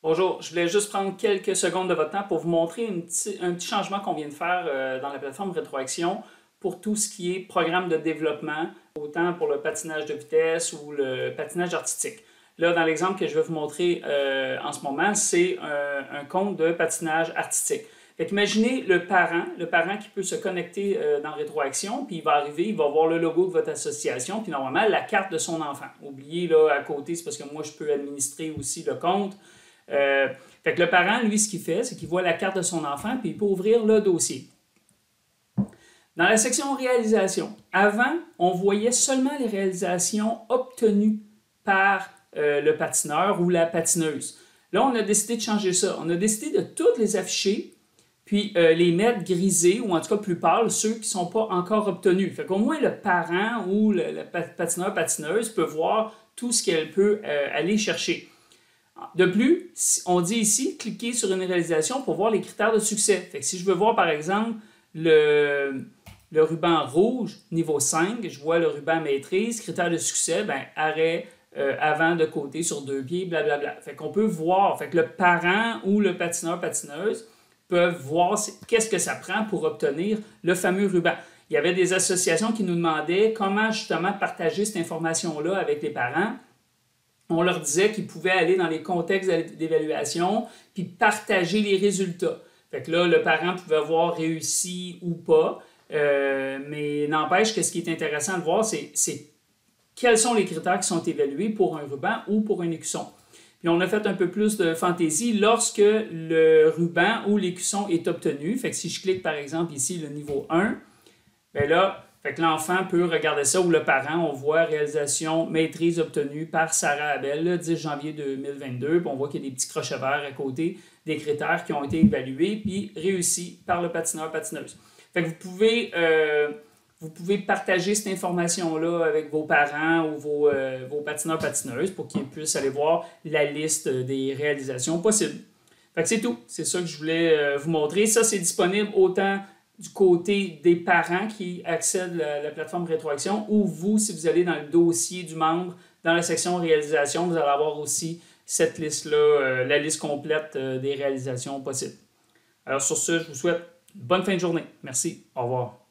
Bonjour, je voulais juste prendre quelques secondes de votre temps pour vous montrer un petit changement qu'on vient de faire dans la plateforme Rétroaction pour tout ce qui est programme de développement, autant pour le patinage de vitesse ou le patinage artistique. Là, dans l'exemple que je vais vous montrer en ce moment, c'est un compte de patinage artistique. Fait qu'imaginez le parent qui peut se connecter dans Rétroaction, puis il va arriver, il va voir le logo de votre association, puis normalement la carte de son enfant. Oubliez là à côté, c'est parce que moi je peux administrer aussi le compte. Fait que le parent, lui, ce qu'il fait, c'est qu'il voit la carte de son enfant, puis il peut ouvrir le dossier. Dans la section réalisation, avant, on voyait seulement les réalisations obtenues par le patineur ou la patineuse. Là, on a décidé de changer ça. On a décidé de toutes les afficher, puis les mettre grisés, ou en tout cas plus pâles, ceux qui ne sont pas encore obtenus. Fait qu'au moins, le parent ou le patineur-patineuse peut voir tout ce qu'elle peut aller chercher. De plus, on dit ici, cliquez sur une réalisation pour voir les critères de succès. Fait que si je veux voir, par exemple, le ruban rouge, niveau 5, je vois le ruban maîtrise, critères de succès, ben, arrêt avant de côté sur 2 pieds, blablabla. Fait qu'on peut voir, fait que le parent ou le patineur-patineuse peuvent voir qu'est-ce que ça prend pour obtenir le fameux ruban. Il y avait des associations qui nous demandaient comment justement partager cette information-là avec les parents. On leur disait qu'ils pouvaient aller dans les contextes d'évaluation puis partager les résultats. Fait que là, le parent pouvait avoir réussi ou pas, mais n'empêche que ce qui est intéressant de voir, c'est quels sont les critères qui sont évalués pour un ruban ou pour un écusson. Puis on a fait un peu plus de fantaisie lorsque le ruban ou l'écusson est obtenu. Fait que si je clique par exemple ici le niveau 1, bien là, fait que l'enfant peut regarder ça, ou le parent, on voit réalisation maîtrise obtenue par Sarah Abel, le 10 janvier 2022, puis on voit qu'il y a des petits crochets verts à côté des critères qui ont été évalués, puis réussis par le patineur-patineuse. Fait que vous pouvez partager cette information-là avec vos parents ou vos patineurs-patineuses pour qu'ils puissent aller voir la liste des réalisations possibles. Fait que c'est tout. C'est ça que je voulais vous montrer. Ça, c'est disponible autant du côté des parents qui accèdent à la plateforme Rétroaction, ou vous, si vous allez dans le dossier du membre, dans la section réalisation, vous allez avoir aussi cette liste-là, la liste complète des réalisations possibles. Alors sur ce, je vous souhaite une bonne fin de journée. Merci. Au revoir.